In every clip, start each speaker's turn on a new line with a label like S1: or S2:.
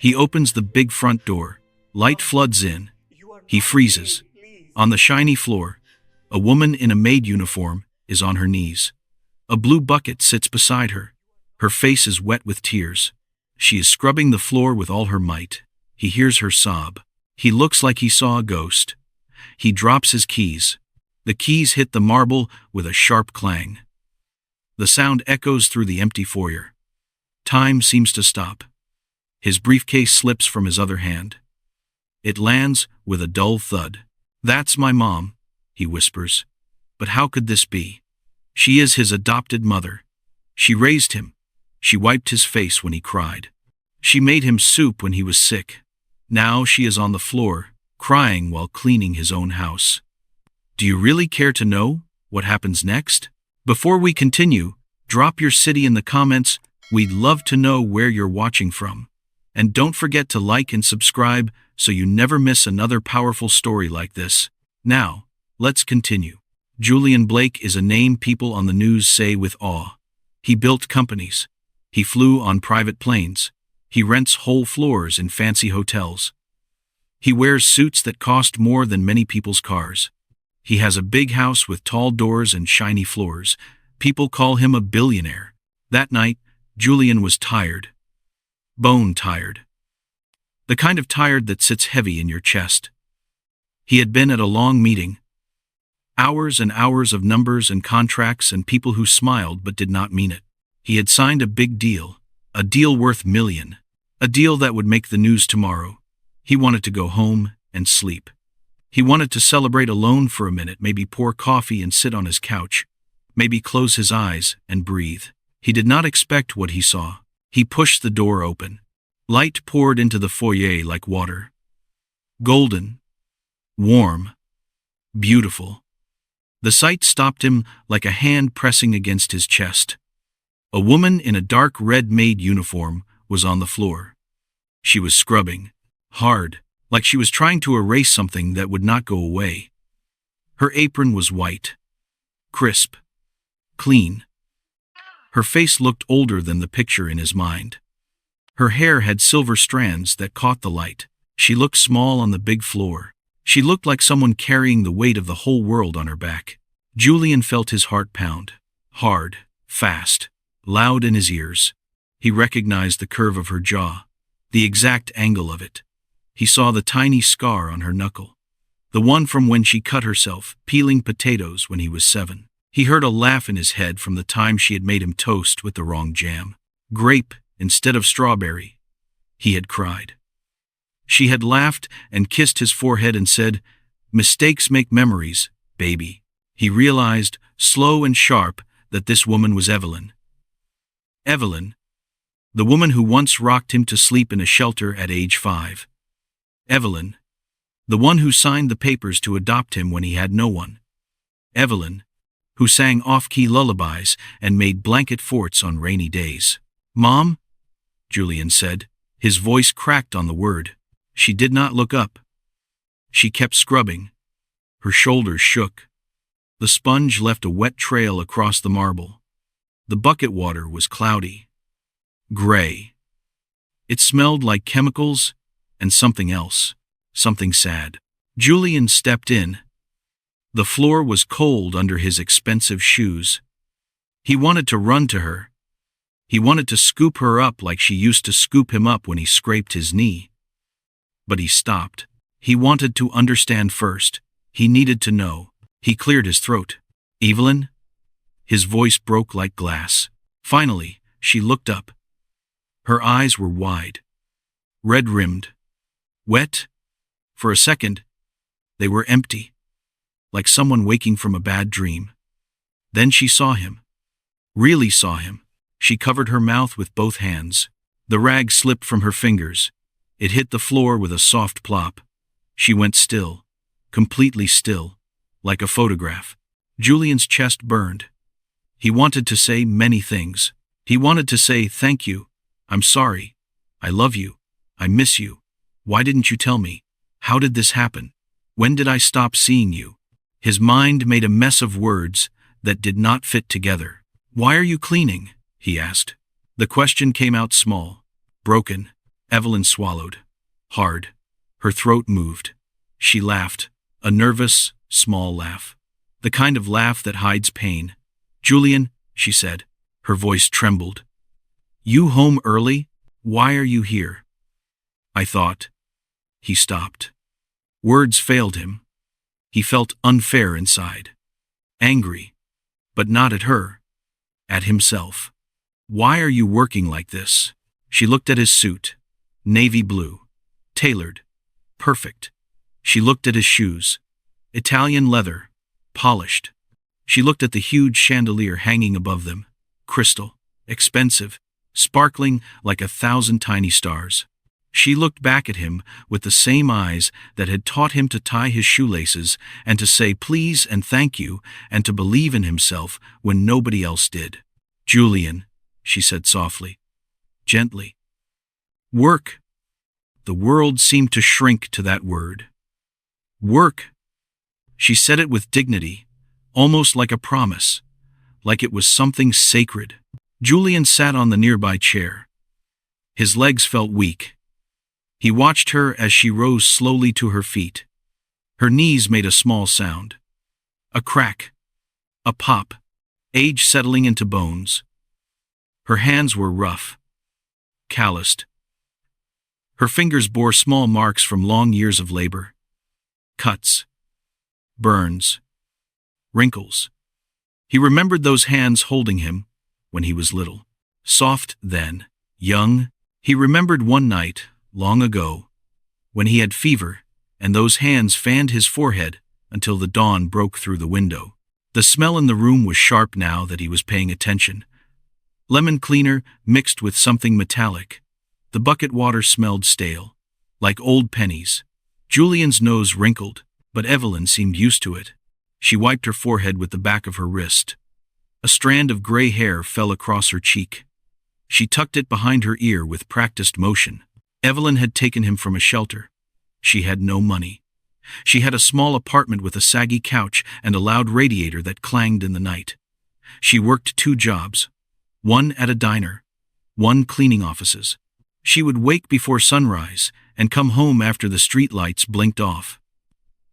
S1: He opens the big front door. Light floods in. He freezes. On the shiny floor, a woman in a maid uniform is on her knees. A blue bucket sits beside her. Her face is wet with tears. She is scrubbing the floor with all her might. He hears her sob. He looks like he saw a ghost. He drops his keys. The keys hit the marble with a sharp clang. The sound echoes through the empty foyer. Time seems to stop. His briefcase slips from his other hand. It lands with a dull thud. "That's my mom," he whispers. "But how could this be? She is his adopted mother. She raised him. She wiped his face when he cried. She made him soup when he was sick. Now she is on the floor, crying while cleaning his own house." Do you really care to know what happens next? Before we continue, drop your city in the comments. We'd love to know where you're watching from. And don't forget to like and subscribe so you never miss another powerful story like this. Now, let's continue. Julian Blake is a name people on the news say with awe. He built companies. He flew on private planes. He rents whole floors in fancy hotels. He wears suits that cost more than many people's cars. He has a big house with tall doors and shiny floors. People call him a billionaire. That night, Julian was tired. Bone tired. The kind of tired that sits heavy in your chest. He had been at a long meeting. Hours and hours of numbers and contracts and people who smiled but did not mean it. He had signed a big deal, a deal worth $1,000,000, a deal that would make the news tomorrow. He wanted to go home and sleep. He wanted to celebrate alone for a minute, maybe pour coffee and sit on his couch, maybe close his eyes and breathe. He did not expect what he saw. He pushed the door open. Light poured into the foyer like water. Golden, warm, beautiful. The sight stopped him like a hand pressing against his chest. A woman in a dark red maid uniform was on the floor. She was scrubbing, hard, like she was trying to erase something that would not go away. Her apron was white, crisp, clean. Her face looked older than the picture in his mind. Her hair had silver strands that caught the light. She looked small on the big floor. She looked like someone carrying the weight of the whole world on her back. Julian felt his heart pound, hard, fast, loud in his ears. He recognized the curve of her jaw, the exact angle of it. He saw the tiny scar on her knuckle, the one from when she cut herself peeling potatoes when he was 7. He heard a laugh in his head from the time she had made him toast with the wrong jam. Grape instead of strawberry. He had cried. She had laughed and kissed his forehead and said, "Mistakes make memories, baby." He realized, slow and sharp, that this woman was Evelyn. Evelyn, the woman who once rocked him to sleep in a shelter at age 5. Evelyn, the one who signed the papers to adopt him when he had no one. Evelyn, who sang off-key lullabies and made blanket forts on rainy days. "Mom?" Julian said. His voice cracked on the word. She did not look up. She kept scrubbing. Her shoulders shook. The sponge left a wet trail across the marble. The bucket water was cloudy, gray. It smelled like chemicals and something else, something sad. Julian stepped in. The floor was cold under his expensive shoes. He wanted to run to her. He wanted to scoop her up like she used to scoop him up when he scraped his knee. But he stopped. He wanted to understand first. He needed to know. He cleared his throat. "Evelyn?" His voice broke like glass. Finally, she looked up. Her eyes were wide, red-rimmed, wet. For a second, they were empty, like someone waking from a bad dream. Then she saw him. Really saw him. She covered her mouth with both hands. The rag slipped from her fingers. It hit the floor with a soft plop. She went still, completely still, like a photograph. Julian's chest burned. He wanted to say many things. He wanted to say, "Thank you. I'm sorry. I love you. I miss you. Why didn't you tell me? How did this happen? When did I stop seeing you?" His mind made a mess of words that did not fit together. "Why are you cleaning?" he asked. The question came out small, broken. Evelyn swallowed. Hard. Her throat moved. She laughed, a nervous, small laugh. The kind of laugh that hides pain. "Julian," she said. Her voice trembled. "You home early? Why are you here?" "I thought." He stopped. Words failed him. He felt unfair inside. Angry. But not at her. At himself. "Why are you working like this?" She looked at his suit. Navy blue. Tailored. Perfect. She looked at his shoes. Italian leather. Polished. She looked at the huge chandelier hanging above them. Crystal. Expensive. Sparkling like 1,000 tiny stars. She looked back at him with the same eyes that had taught him to tie his shoelaces and to say please and thank you and to believe in himself when nobody else did. "Julian," she said softly, gently. "Work." The world seemed to shrink to that word. "Work." She said it with dignity, almost like a promise, like it was something sacred. Julian sat on the nearby chair. His legs felt weak. He watched her as she rose slowly to her feet. Her knees made a small sound. A crack. A pop. Age settling into bones. Her hands were rough. Calloused. Her fingers bore small marks from long years of labor. Cuts. Burns. Wrinkles. He remembered those hands holding him when he was little. Soft then, young. He remembered one night, long ago, when he had fever, and those hands fanned his forehead until the dawn broke through the window. The smell in the room was sharp now that he was paying attention. Lemon cleaner mixed with something metallic. The bucket water smelled stale, like old pennies. Julian's nose wrinkled, but Evelyn seemed used to it. She wiped her forehead with the back of her wrist. A strand of gray hair fell across her cheek. She tucked it behind her ear with practiced motion. Evelyn had taken him from a shelter. She had no money. She had a small apartment with a saggy couch and a loud radiator that clanged in the night. She worked 2 jobs, one at a diner, one cleaning offices. She would wake before sunrise and come home after the street lights blinked off.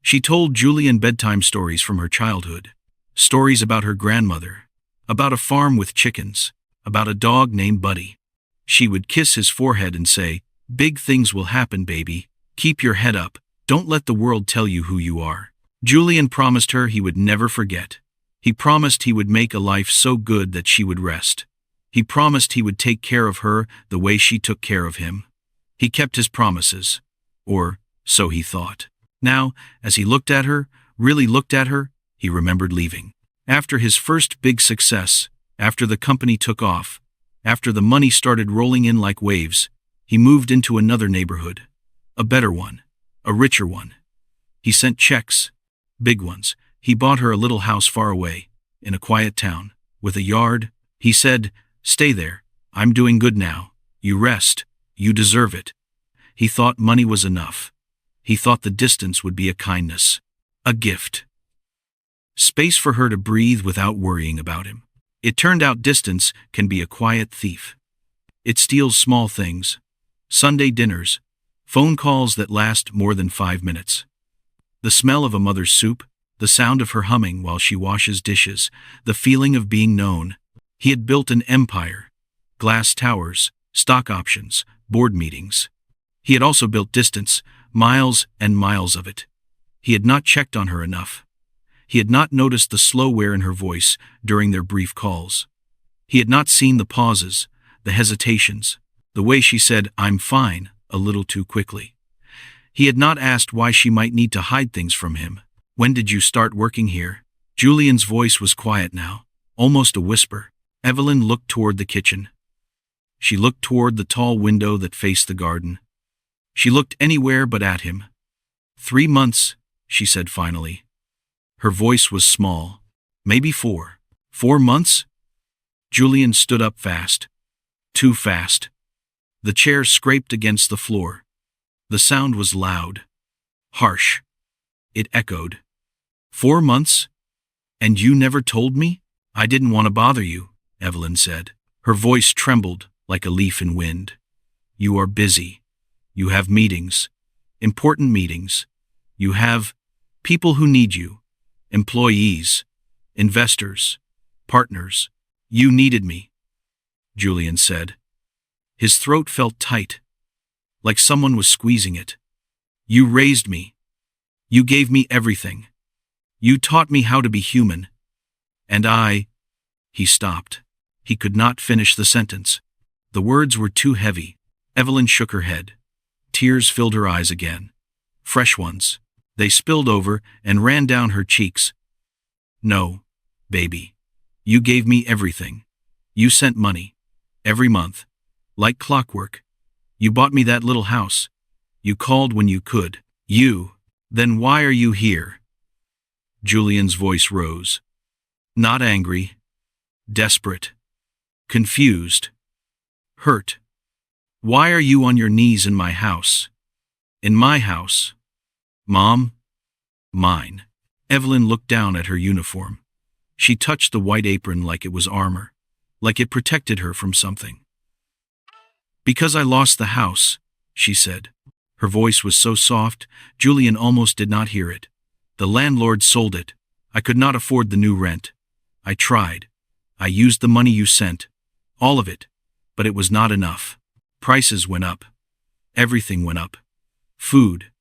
S1: She told Julian bedtime stories from her childhood, stories about her grandmother, about a farm with chickens, about a dog named Buddy. She would kiss his forehead and say, "Big things will happen, baby. Keep your head up. Don't let the world tell you who you are." Julian promised her he would never forget. He promised he would make a life so good that she would rest. He promised he would take care of her the way she took care of him. He kept his promises. Or so he thought. Now, as he looked at her, really looked at her, he remembered leaving. After his first big success, after the company took off, after the money started rolling in like waves, he moved into another neighborhood. A better one. A richer one. He sent checks. Big ones. He bought her a little house far away, in a quiet town, with a yard. He said, "Stay there. I'm doing good now. You rest. You deserve it." He thought money was enough. He thought the distance would be a kindness. A gift. Space for her to breathe without worrying about him. It turned out distance can be a quiet thief. It steals small things. Sunday dinners. Phone calls that last more than 5 minutes. The smell of a mother's soup. The sound of her humming while she washes dishes. The feeling of being known. He had built an empire. Glass towers, stock options, board meetings. He had also built distance, miles and miles of it. He had not checked on her enough. He had not noticed the slow wear in her voice during their brief calls. He had not seen the pauses, the hesitations, the way she said, "I'm fine," a little too quickly. He had not asked why she might need to hide things from him. "When did you start working here?" Julian's voice was quiet now, almost a whisper. Evelyn looked toward the kitchen. She looked toward the tall window that faced the garden. She looked anywhere but at him. 3 months, she said finally. Her voice was small. Maybe 4. 4 months? Julian stood up fast. Too fast. The chair scraped against the floor. The sound was loud. Harsh. It echoed. 4 months? And you never told me? I didn't want to bother you, Evelyn said. Her voice trembled like a leaf in wind. You are busy. You have meetings. Important meetings. You have people who need you. Employees. Investors. Partners. You needed me, Julian said. His throat felt tight, like someone was squeezing it. You raised me. You gave me everything. You taught me how to be human. And He stopped. He could not finish the sentence. The words were too heavy. Evelyn shook her head. Tears filled her eyes again. Fresh ones. They spilled over and ran down her cheeks. No, baby. You gave me everything. You sent money. Every month. Like clockwork. You bought me that little house. You called when you could. Then why are you here? Julian's voice rose. Not angry. Desperate. Confused. Hurt. Why are you on your knees in my house? In my house? Mom? Mine. Evelyn looked down at her uniform. She touched the white apron like it was armor, like it protected her from something. Because I lost the house, she said. Her voice was so soft, Julian almost did not hear it. The landlord sold it. I could not afford the new rent. I tried. I used the money you sent. All of it. But it was not enough. Prices went up. Everything went up. Food.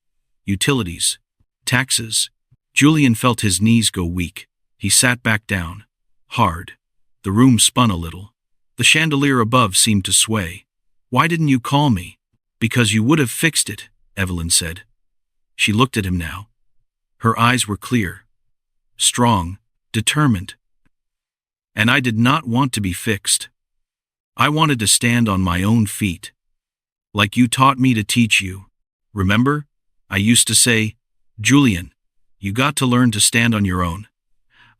S1: Utilities. Taxes. Julian felt his knees go weak. He sat back down. Hard. The room spun a little. The chandelier above seemed to sway. Why didn't you call me? Because you would have fixed it, Evelyn said. She looked at him now. Her eyes were clear. Strong. Determined. And I did not want to be fixed. I wanted to stand on my own feet. Like you taught me to teach you. Remember? I used to say, Julian, you got to learn to stand on your own.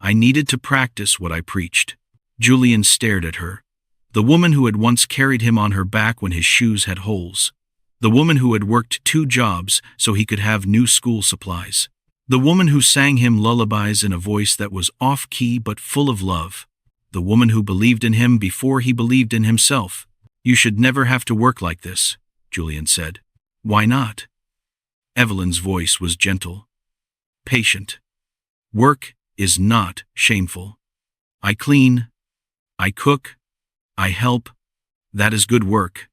S1: I needed to practice what I preached. Julian stared at her. The woman who had once carried him on her back when his shoes had holes. The woman who had worked 2 jobs so he could have new school supplies. The woman who sang him lullabies in a voice that was off-key but full of love. The woman who believed in him before he believed in himself. You should never have to work like this, Julian said. Why not? Evelyn's voice was gentle. Patient. Work is not shameful. I clean. I cook. I help. That is good work.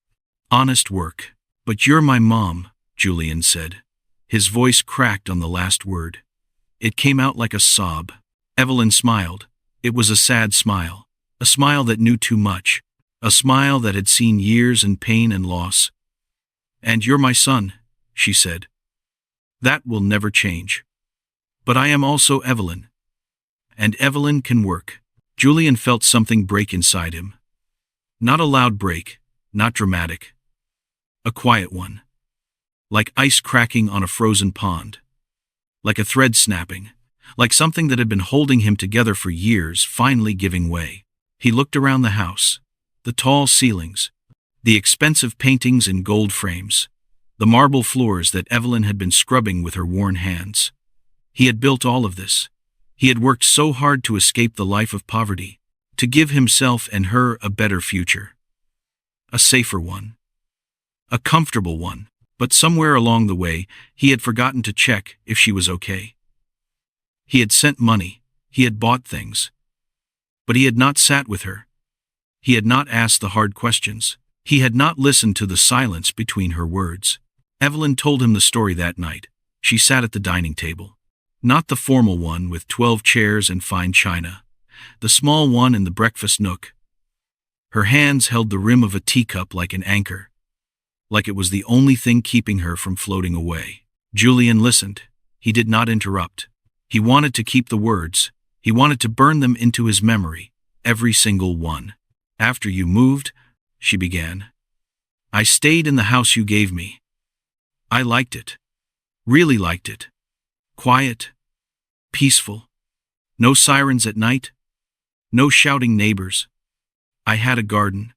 S1: Honest work. But you're my mom, Julian said. His voice cracked on the last word. It came out like a sob. Evelyn smiled. It was a sad smile. A smile that knew too much. A smile that had seen years and pain and loss. And you're my son, she said. That will never change. But I am also Evelyn. And Evelyn can work. Julian felt something break inside him. Not a loud break, not dramatic. A quiet one. Like ice cracking on a frozen pond. Like a thread snapping. Like something that had been holding him together for years finally giving way. He looked around the house. The tall ceilings. The expensive paintings in gold frames. The marble floors that Evelyn had been scrubbing with her worn hands. He had built all of this. He had worked so hard to escape the life of poverty. To give himself and her a better future. A safer one. A comfortable one. But somewhere along the way, he had forgotten to check if she was okay. He had sent money. He had bought things. But he had not sat with her. He had not asked the hard questions. He had not listened to the silence between her words. Evelyn told him the story that night. She sat at the dining table. Not the formal one with 12 chairs and fine china. The small one in the breakfast nook. Her hands held the rim of a teacup like an anchor. Like it was the only thing keeping her from floating away. Julian listened. He did not interrupt. He wanted to keep the words. He wanted to burn them into his memory. Every single one. After you moved, she began. I stayed in the house you gave me. I liked it. Really liked it. Quiet. Peaceful. No sirens at night. No shouting neighbors. I had a garden.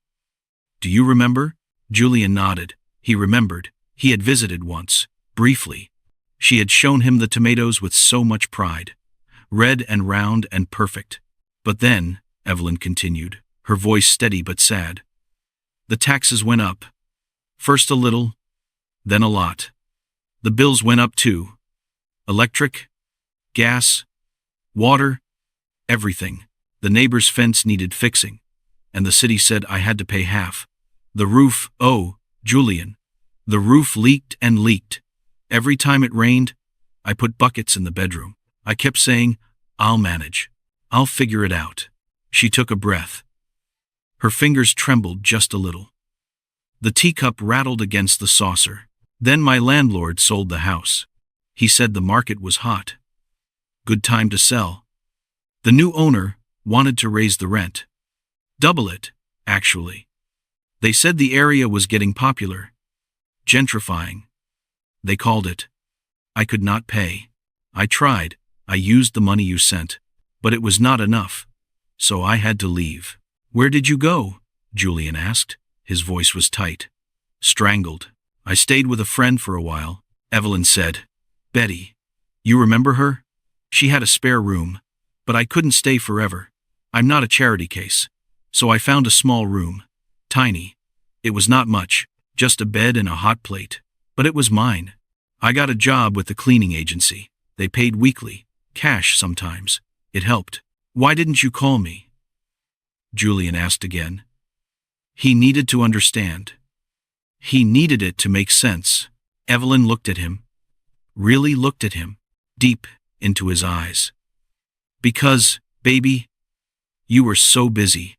S1: Do you remember? Julian nodded. He remembered. He had visited once, briefly. She had shown him the tomatoes with so much pride. Red and round and perfect. But then, Evelyn continued, her voice steady but sad. The taxes went up. First a little, then a lot. The bills went up too. Electric, gas, water, everything. The neighbor's fence needed fixing, and the city said I had to pay half. The roof, oh, Julian, the roof leaked and leaked. Every time it rained, I put buckets in the bedroom. I kept saying, I'll manage. I'll figure it out. She took a breath. Her fingers trembled just a little. The teacup rattled against the saucer. Then my landlord sold the house. He said the market was hot. Good time to sell. The new owner wanted to raise the rent. Double it, actually. They said the area was getting popular. Gentrifying. They called it. I could not pay. I tried. I used the money you sent. But it was not enough. So I had to leave. Where did you go? Julian asked. His voice was tight. Strangled. I stayed with a friend for a while. Evelyn said. Betty. You remember her? She had a spare room. But I couldn't stay forever. I'm not a charity case. So I found a small room. Tiny. It was not much. Just a bed and a hot plate. But it was mine. I got a job with the cleaning agency. They paid weekly. Cash sometimes. It helped. Why didn't you call me? Julian asked again. He needed to understand. He needed it to make sense. Evelyn looked at him. Really looked at him. Deep into his eyes. Because, baby, you were so busy.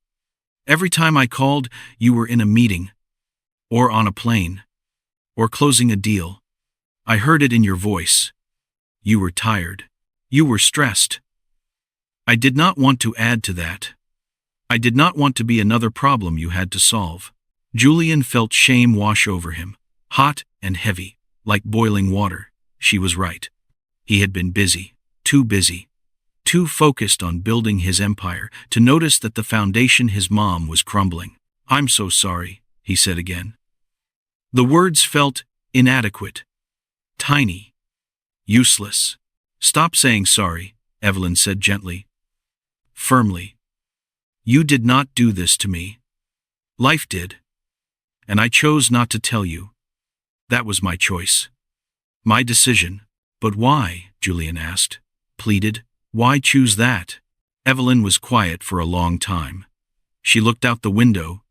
S1: Every time I called, you were in a meeting. Or on a plane. Or closing a deal. I heard it in your voice. You were tired. You were stressed. I did not want to add to that. I did not want to be another problem you had to solve. Julian felt shame wash over him, hot and heavy, like boiling water. She was right. He had been busy, too focused on building his empire to notice that the foundation his mom was crumbling. I'm so sorry, he said again. The words felt inadequate, tiny, useless. Stop saying sorry, Evelyn said gently. Firmly. You did not do this to me. Life did. And I chose not to tell you. That was my choice. My decision. But why? Julian asked. Pleaded. Why choose that? Evelyn was quiet for a long time. She looked out the window,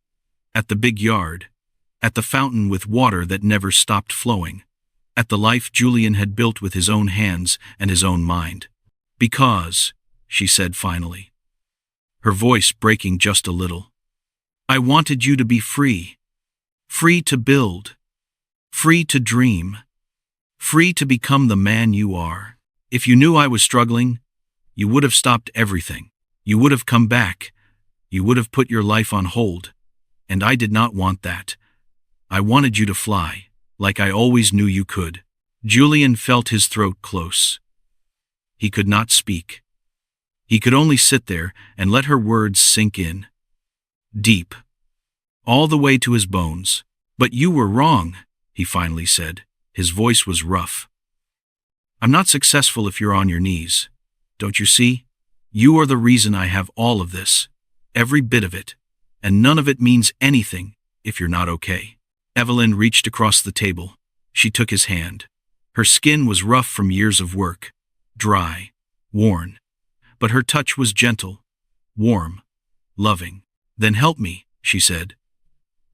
S1: at the big yard, at the fountain with water that never stopped flowing, at the life Julian had built with his own hands and his own mind. Because, she said finally, her voice breaking just a little, I wanted you to be free. Free to build. Free to dream. Free to become the man you are. If you knew I was struggling, you would have stopped everything. You would have come back. You would have put your life on hold. And I did not want that. I wanted you to fly, like I always knew you could. Julian felt his throat close. He could not speak. He could only sit there and let her words sink in. Deep. All the way to his bones. But you were wrong, he finally said. His voice was rough. I'm not successful if you're on your knees. Don't you see? You are the reason I have all of this. Every bit of it. And none of it means anything if you're not okay. Evelyn reached across the table. She took his hand. Her skin was rough from years of work. Dry. Worn. But her touch was gentle. Warm. Loving. Then help me, she said.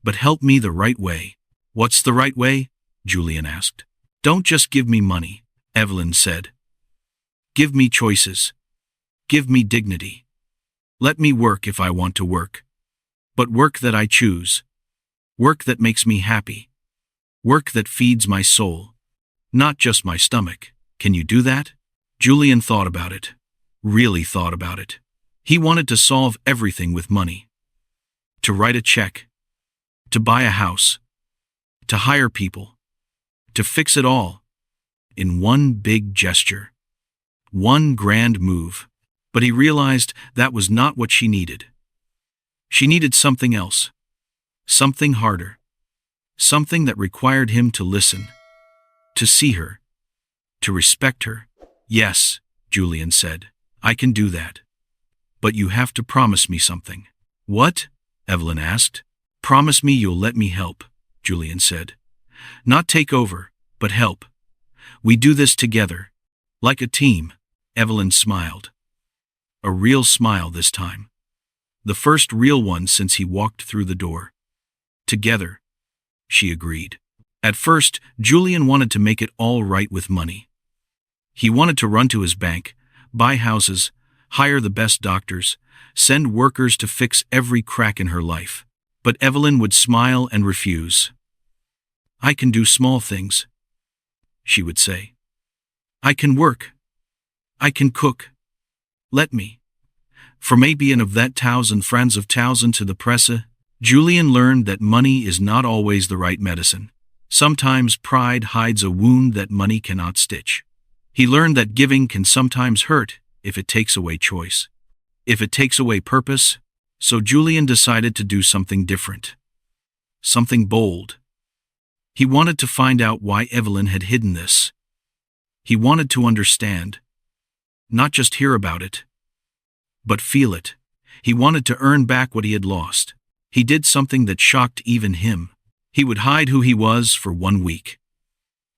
S1: But help me the right way. What's the right way? Julian asked. Don't just give me money, Evelyn said. Give me choices. Give me dignity. Let me work if I want to work. But work that I choose. Work that makes me happy. Work that feeds my soul. Not just my stomach. Can you do that? Julian thought about it. Really thought about it. He wanted to solve everything with money. To write a check. To buy a house. To hire people. To fix it all. In one big gesture. One grand move. But he realized that was not what she needed. She needed something else. Something harder. Something that required him to listen. To see her. To respect her. Yes, Julian said. I can do that. But you have to promise me something. What? Evelyn asked. Promise me you'll let me help, Julian said. Not take over, but help. We do this together. Like a team. Evelyn smiled. A real smile this time. The first real one since he walked through the door. Together, she agreed. At first, Julian wanted to make it all right with money. He wanted to run to his bank, buy houses, hire the best doctors, send workers to fix every crack in her life. But Evelyn would smile and refuse. I can do small things, she would say. I can work. I can cook. Let me. For maybe and of that thousand friends of thousand to the presse, Julian learned that money is not always the right medicine. Sometimes pride hides a wound that money cannot stitch. He learned that giving can sometimes hurt if it takes away choice, if it takes away purpose, so Julian decided to do something different. Something bold. He wanted to find out why Evelyn had hidden this. He wanted to understand. Not just hear about it, but feel it. He wanted to earn back what he had lost. He did something that shocked even him. He would hide who he was for 1 week.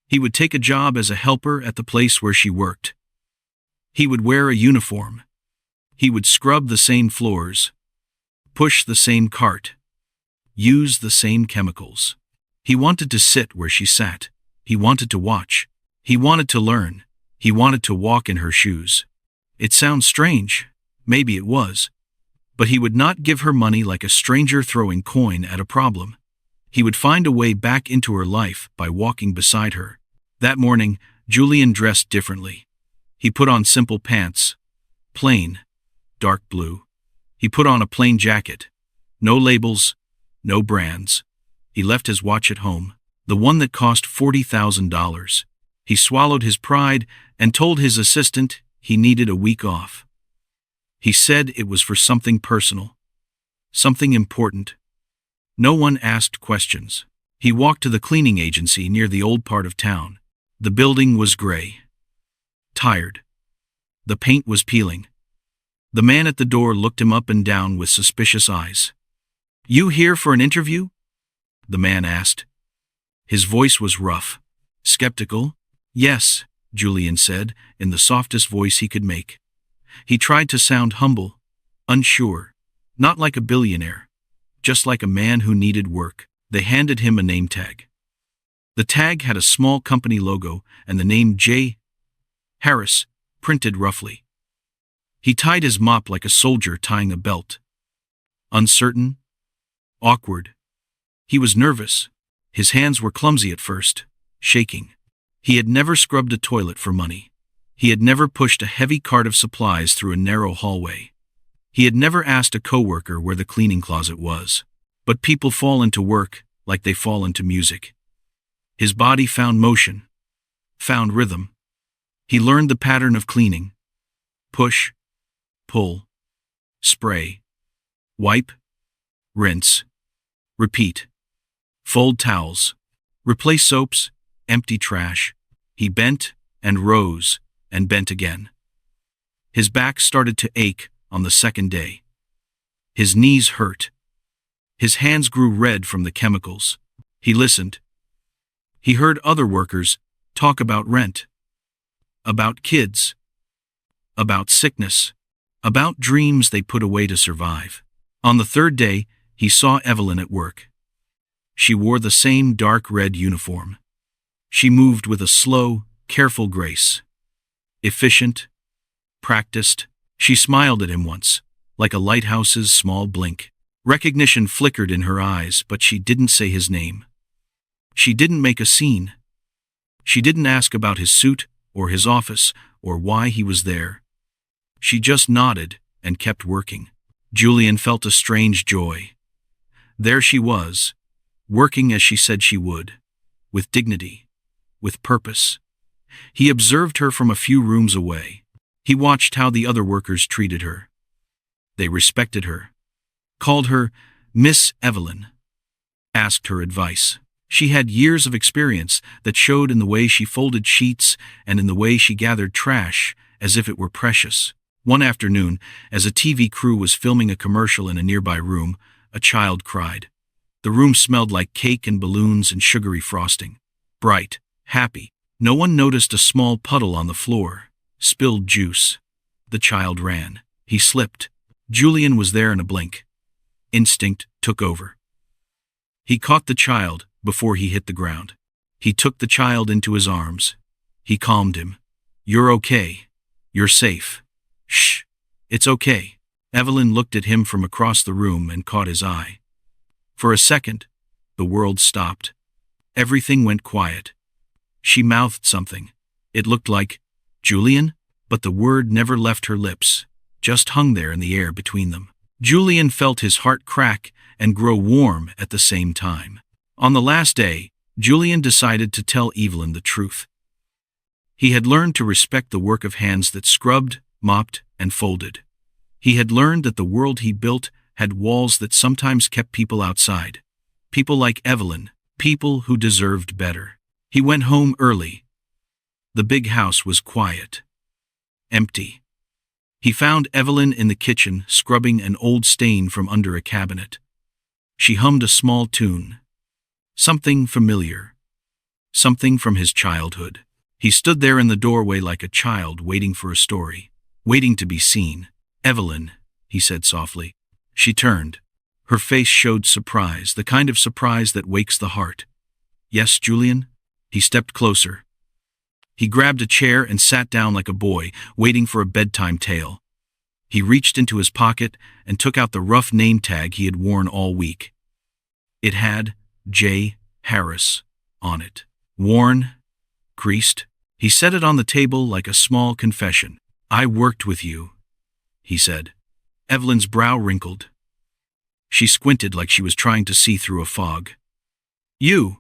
S1: He would take a job as a helper at the place where she worked. He would wear a uniform. He would scrub the same floors, push the same cart, use the same chemicals. He wanted to sit where she sat. He wanted to watch. He wanted to learn. He wanted to walk in her shoes. It sounds strange. Maybe it was. But he would not give her money like a stranger throwing coin at a problem. He would find a way back into her life by walking beside her. That morning, Julian dressed differently. He put on simple pants. Plain. Dark blue. He put on a plain jacket. No labels. No brands. He left his watch at home, the one that cost $40,000. He swallowed his pride and told his assistant he needed a week off. He said it was for something personal, something important. No one asked questions. He walked to the cleaning agency near the old part of town. The building was gray. Tired. The paint was peeling. The man at the door looked him up and down with suspicious eyes. You here for an interview? The man asked. His voice was rough. Skeptical? Yes, Julian said, in the softest voice he could make. He tried to sound humble, unsure, not like a billionaire, just like a man who needed work. They handed him a name tag. The tag had a small company logo and the name J. Harris printed roughly. He tied his mop like a soldier tying a belt. Uncertain, awkward. He was nervous. His hands were clumsy at first, shaking. He had never scrubbed a toilet for money. He had never pushed a heavy cart of supplies through a narrow hallway. He had never asked a coworker where the cleaning closet was. But people fall into work like they fall into music. His body found motion, found rhythm. He learned the pattern of cleaning. Push, pull, spray, wipe, rinse, repeat. Fold towels, replace soaps, empty trash. He bent and rose and bent again. His back started to ache on the second day. His knees hurt. His hands grew red from the chemicals. He listened. He heard other workers talk about rent, about kids, about sickness, about dreams they put away to survive. On the third day, he saw Evelyn at work. She wore the same dark red uniform. She moved with a slow, careful grace. Efficient, practiced. She smiled at him once, like a lighthouse's small blink. Recognition flickered in her eyes, but she didn't say his name. She didn't make a scene. She didn't ask about his suit or his office or why he was there. She just nodded and kept working. Julian felt a strange joy. There she was, working as she said she would, with dignity, with purpose. He observed her from a few rooms away. He watched how the other workers treated her. They respected her, called her Miss Evelyn, asked her advice. She had years of experience that showed in the way she folded sheets and in the way she gathered trash as if it were precious. One afternoon, as a TV crew was filming a commercial in a nearby room, a child cried. The room smelled like cake and balloons and sugary frosting. Bright, happy. No one noticed a small puddle on the floor. Spilled juice. The child ran. He slipped. Julian was there in a blink. Instinct took over. He caught the child before he hit the ground. He took the child into his arms. He calmed him. "You're okay. You're safe. Shh. It's okay." Evelyn looked at him from across the room and caught his eye. For a second, the world stopped. Everything went quiet. She mouthed something. It looked like, "Julian?" But the word never left her lips, just hung there in the air between them. Julian felt his heart crack and grow warm at the same time. On the last day, Julian decided to tell Evelyn the truth. He had learned to respect the work of hands that scrubbed, mopped, and folded. He had learned that the world he built had walls that sometimes kept people outside. People like Evelyn, people who deserved better. He went home early. The big house was quiet. Empty. He found Evelyn in the kitchen scrubbing an old stain from under a cabinet. She hummed a small tune. Something familiar. Something from his childhood. He stood there in the doorway like a child waiting for a story, waiting to be seen. "Evelyn," he said softly. She turned. Her face showed surprise, the kind of surprise that wakes the heart. "Yes, Julian?" He stepped closer. He grabbed a chair and sat down like a boy, waiting for a bedtime tale. He reached into his pocket and took out the rough name tag he had worn all week. It had J. Harris on it. Worn, creased. He set it on the table like a small confession. "I worked with you," he said. Evelyn's brow wrinkled. She squinted like she was trying to see through a fog. "You?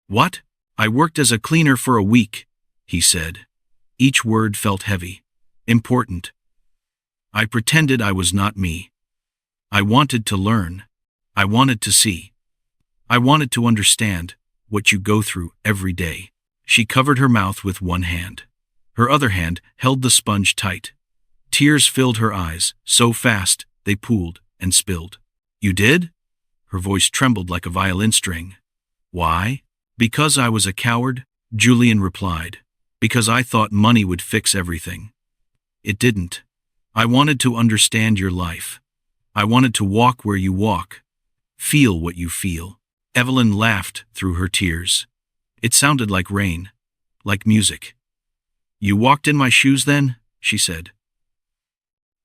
S1: What?" "I worked as a cleaner for a week," he said. Each word felt heavy, important. "I pretended I was not me. I wanted to learn. I wanted to see. I wanted to understand what you go through every day." She covered her mouth with one hand. Her other hand held the sponge tight. Tears filled her eyes, so fast they pooled and spilled. "You did?" Her voice trembled like a violin string. "Why?" "Because I was a coward," Julian replied. "Because I thought money would fix everything. It didn't. I wanted to understand your life. I wanted to walk where you walk, feel what you feel." Evelyn laughed through her tears. It sounded like rain, like music. "You walked in my shoes then?" she said.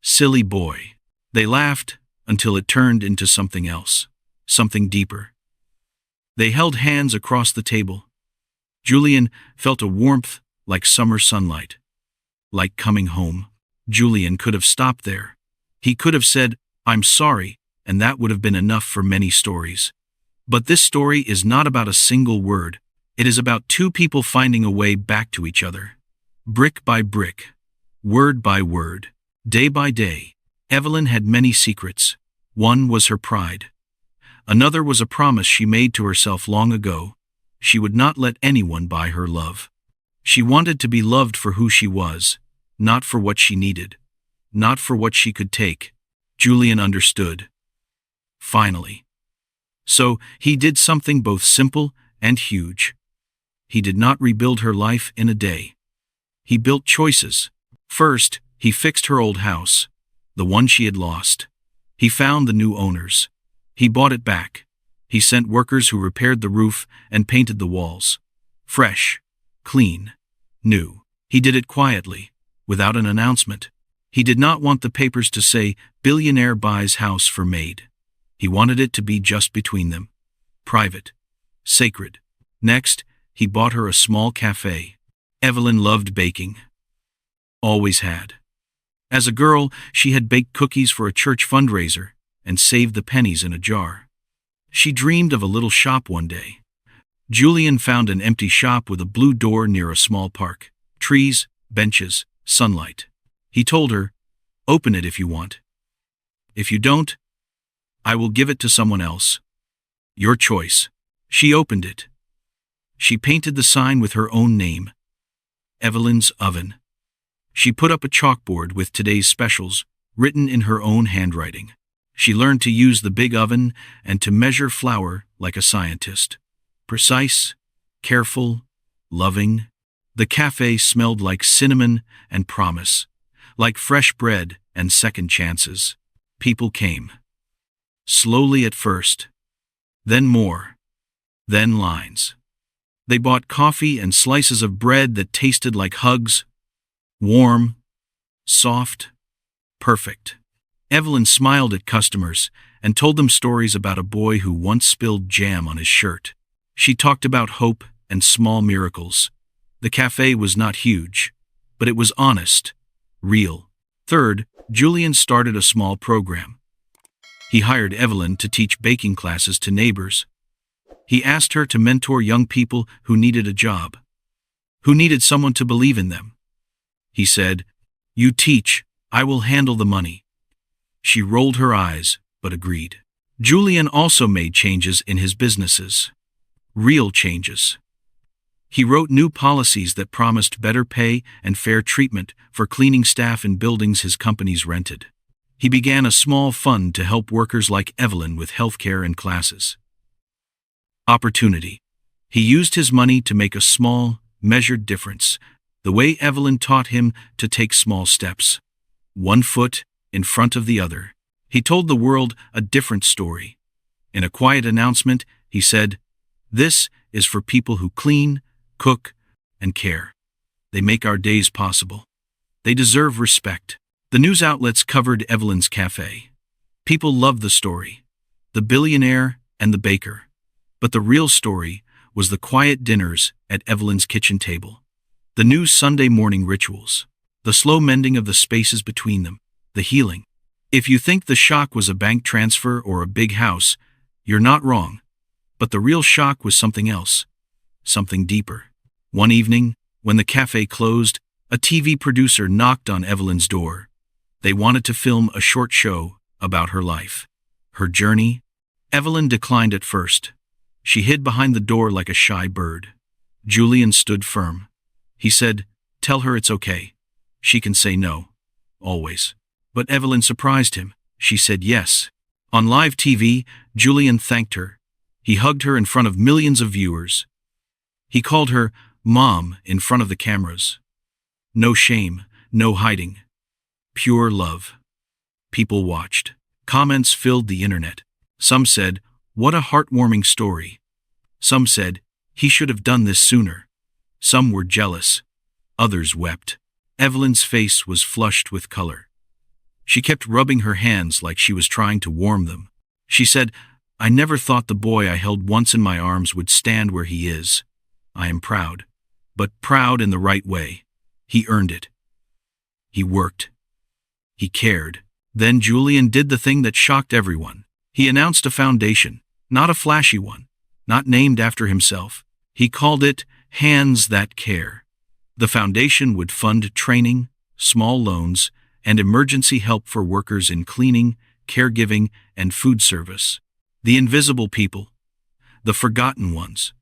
S1: "Silly boy." They laughed until it turned into something else, something deeper. They held hands across the table. Julian felt a warmth like summer sunlight, like coming home. Julian could have stopped there. He could have said, "I'm sorry," and that would have been enough for many stories. But this story is not about a single word. It is about two people finding a way back to each other. Brick by brick, word by word, day by day. Evelyn had many secrets. One was her pride. Another was a promise she made to herself long ago. She would not let anyone buy her love. She wanted to be loved for who she was, not for what she needed, not for what she could take. Julian understood. Finally. So, he did something both simple and huge. He did not rebuild her life in a day. He built choices. First, he fixed her old house, the one she had lost. He found the new owners. He bought it back. He sent workers who repaired the roof and painted the walls. Fresh, clean, new. He did it quietly, without an announcement. He did not want the papers to say, "Billionaire buys house for Maid." He wanted it to be just between them. Private. Sacred. Next, he bought her a small cafe. Evelyn loved baking. Always had. As a girl, she had baked cookies for a church fundraiser and saved the pennies in a jar. She dreamed of a little shop one day. Julian found an empty shop with a blue door near a small park. Trees, benches, sunlight. He told her, "Open it if you want. If you don't, I will give it to someone else. Your choice." She opened it. She painted the sign with her own name. Evelyn's Oven. She put up a chalkboard with today's specials, written in her own handwriting. She learned to use the big oven and to measure flour like a scientist. Precise, careful, loving. The cafe smelled like cinnamon and promise, like fresh bread and second chances. People came. Slowly at first. Then more. Then lines. They bought coffee and slices of bread that tasted like hugs. Warm, soft, perfect. Evelyn smiled at customers and told them stories about a boy who once spilled jam on his shirt. She talked about hope and small miracles. The cafe was not huge, but it was honest, real. Third, Julian started a small program. He hired Evelyn to teach baking classes to neighbors. He asked her to mentor young people who needed a job, who needed someone to believe in them. He said, "You teach, I will handle the money." She rolled her eyes, but agreed. Julian also made changes in his businesses. Real changes. He wrote new policies that promised better pay and fair treatment for cleaning staff in buildings his companies rented. He began a small fund to help workers like Evelyn with healthcare and classes. Opportunity. He used his money to make a small, measured difference, the way Evelyn taught him to take small steps. One foot in front of the other. He told the world a different story. In a quiet announcement, he said, "This is for people who clean, cook, and care. They make our days possible. They deserve respect." The news outlets covered Evelyn's cafe. People loved the story, the billionaire and the baker. But the real story was the quiet dinners at Evelyn's kitchen table. The new Sunday morning rituals. The slow mending of the spaces between them. The healing. If you think the shock was a bank transfer or a big house, you're not wrong. But the real shock was something else. Something deeper. One evening, when the cafe closed, a TV producer knocked on Evelyn's door. They wanted to film a short show about her life. Her journey. Evelyn declined at first. She hid behind the door like a shy bird. Julian stood firm. He said, "Tell her it's okay. She can say no. Always." But Evelyn surprised him. She said yes. On live TV, Julian thanked her. He hugged her in front of millions of viewers. He called her Mom in front of the cameras. No shame, no hiding. Pure love. People watched. Comments filled the internet. Some said, "What a heartwarming story." Some said, "He should have done this sooner." Some were jealous. Others wept. Evelyn's face was flushed with color. She kept rubbing her hands like she was trying to warm them. She said, "I never thought the boy I held once in my arms would stand where he is. I am proud. But proud in the right way. He earned it. He worked. He cared." Then Julian did the thing that shocked everyone. He announced a foundation, not a flashy one, not named after himself. He called it Hands That Care. The foundation would fund training, small loans, and emergency help for workers in cleaning, caregiving, and food service. The invisible people. The forgotten ones.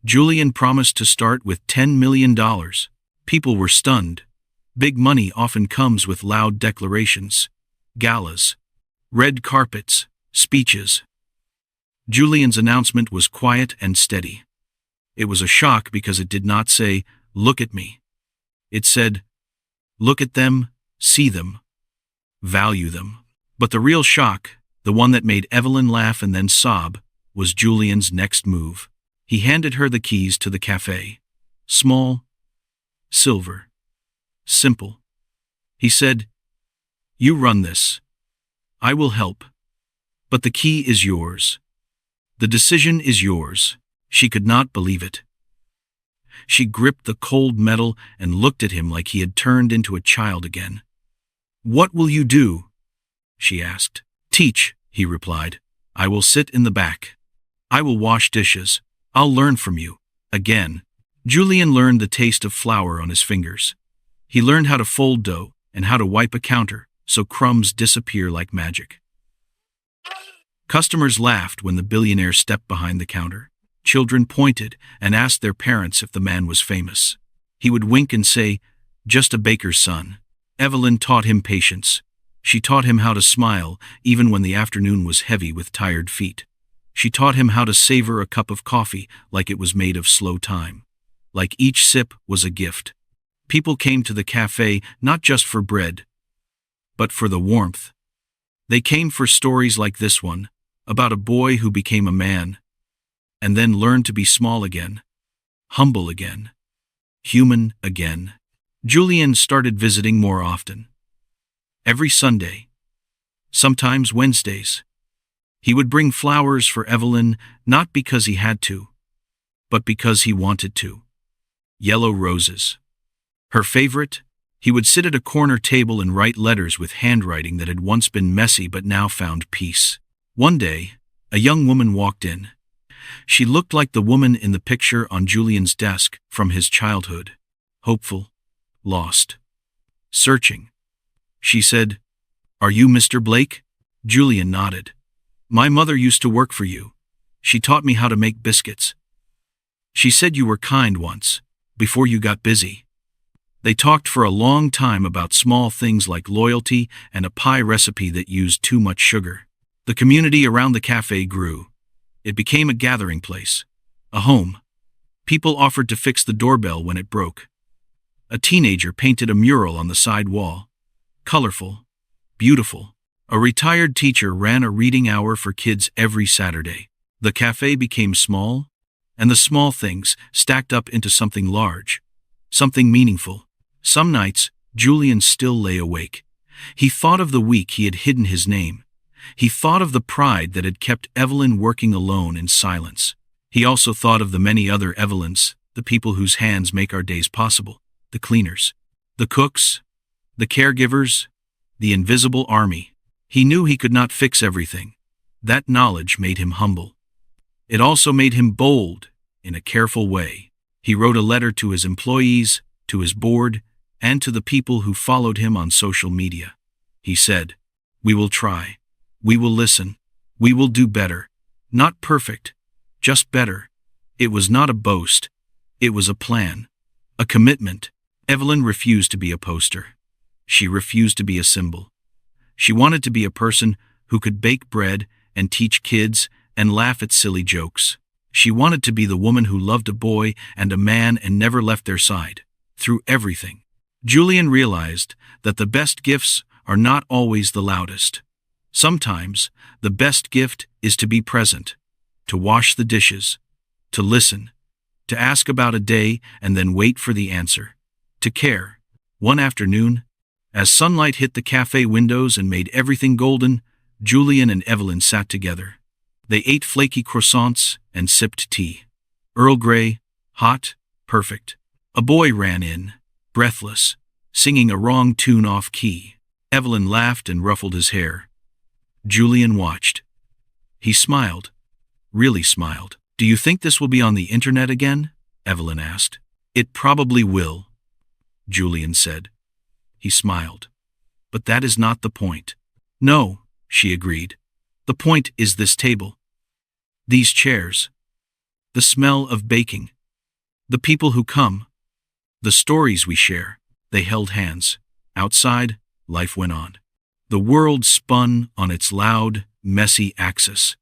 S1: Julian promised to start with $10 million. People were stunned. Big money often comes with loud declarations, galas, red carpets, speeches. Julian's announcement was quiet and steady. It was a shock because it did not say, "Look at me." It said, "Look at them, see them, value them." But the real shock, the one that made Evelyn laugh and then sob, was Julian's next move. He handed her the keys to the cafe. Small, silver, simple. He said, "You run this. I will help. But the key is yours. The decision is yours." She could not believe it. She gripped the cold metal and looked at him like he had turned into a child again. "What will you do?" she asked. "Teach," he replied. "I will sit in the back. I will wash dishes. I'll learn from you." Again, Julian learned the taste of flour on his fingers. He learned how to fold dough and how to wipe a counter so crumbs disappear like magic. Customers laughed when the billionaire stepped behind the counter. Children pointed and asked their parents if the man was famous. He would wink and say, "Just a baker's son." Evelyn taught him patience. She taught him how to smile, even when the afternoon was heavy with tired feet. She taught him how to savor a cup of coffee like it was made of slow time. Like each sip was a gift. People came to the cafe not just for bread, but for the warmth. They came for stories like this one, about a boy who became a man, and then learned to be small again, humble again, human again. Julian started visiting more often. Every Sunday, sometimes Wednesdays, he would bring flowers for Evelyn, not because he had to, but because he wanted to. Yellow roses. Her favorite. He would sit at a corner table and write letters with handwriting that had once been messy but now found peace. One day, a young woman walked in. She looked like the woman in the picture on Julian's desk from his childhood. Hopeful, lost, searching. She said, "Are you Mr. Blake?" Julian nodded. "My mother used to work for you. She taught me how to make biscuits. She said you were kind once, before you got busy." They talked for a long time about small things like loyalty and a pie recipe that used too much sugar. The community around the cafe grew. It became a gathering place, a home. People offered to fix the doorbell when it broke. A teenager painted a mural on the side wall. Colorful, beautiful. A retired teacher ran a reading hour for kids every Saturday. The cafe became small, and the small things stacked up into something large, something meaningful. Some nights, Julian still lay awake. He thought of the week he had hidden his name. He thought of the pride that had kept Evelyn working alone in silence. He also thought of the many other Evelyns, the people whose hands make our days possible, the cleaners, the cooks, the caregivers, the invisible army. He knew he could not fix everything. That knowledge made him humble. It also made him bold, in a careful way. He wrote a letter to his employees, to his board, and to the people who followed him on social media. He said, "We will try. We will listen. We will do better. Not perfect, just better." It was not a boast. It was a plan, a commitment. Evelyn refused to be a poster. She refused to be a symbol. She wanted to be a person who could bake bread and teach kids and laugh at silly jokes. She wanted to be the woman who loved a boy and a man and never left their side, through everything. Julian realized that the best gifts are not always the loudest. Sometimes, the best gift is to be present, to wash the dishes, to listen, to ask about a day and then wait for the answer, to care. One afternoon, as sunlight hit the cafe windows and made everything golden, Julian and Evelyn sat together. They ate flaky croissants and sipped tea. Earl Grey, hot, perfect. A boy ran in, breathless, singing a wrong tune off key. Evelyn laughed and ruffled his hair. Julian watched. He smiled, really smiled. "Do you think this will be on the internet again?" Evelyn asked. "It probably will," Julian said. He smiled. "But that is not the point." "No," she agreed. "The point is this table. These chairs. The smell of baking. The people who come. The stories we share." They held hands. Outside, life went on. The world spun on its loud, messy axis.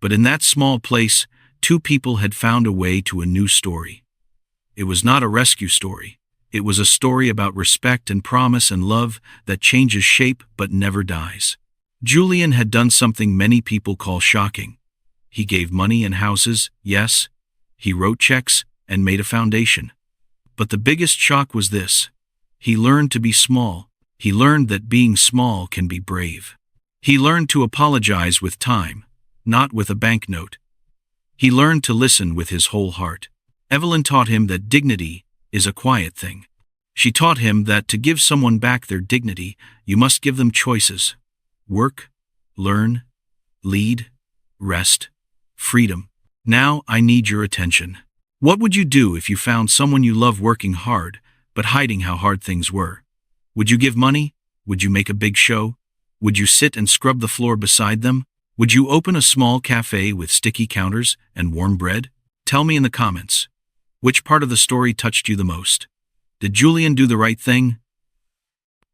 S1: But in that small place, two people had found a way to a new story. It was not a rescue story. It was a story about respect and promise and love that changes shape but never dies. Julian had done something many people call shocking. He gave money and houses, yes. He wrote checks and made a foundation. But the biggest shock was this. He learned to be small. He learned that being small can be brave. He learned to apologize with time, not with a banknote. He learned to listen with his whole heart. Evelyn taught him that dignity is a quiet thing. She taught him that to give someone back their dignity, you must give them choices. Work, learn, lead, rest, freedom. Now I need your attention. What would you do if you found someone you love working hard, but hiding how hard things were? Would you give money? Would you make a big show? Would you sit and scrub the floor beside them? Would you open a small cafe with sticky counters and warm bread? Tell me in the comments. Which part of the story touched you the most? Did Julian do the right thing?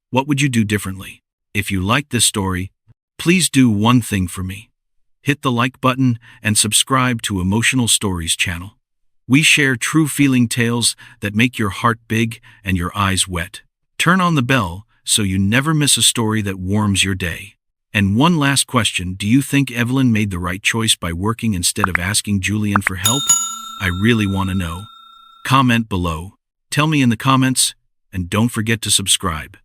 S1: What would you do differently? If you like this story, please do one thing for me. Hit the like button and subscribe to Emotional Stories channel. We share true feeling tales that make your heart big and your eyes wet. Turn on the bell so you never miss a story that warms your day. And one last question, do you think Evelyn made the right choice by working instead of asking Julian for help? I really want to know. Comment below. Tell me in the comments, and don't forget to subscribe.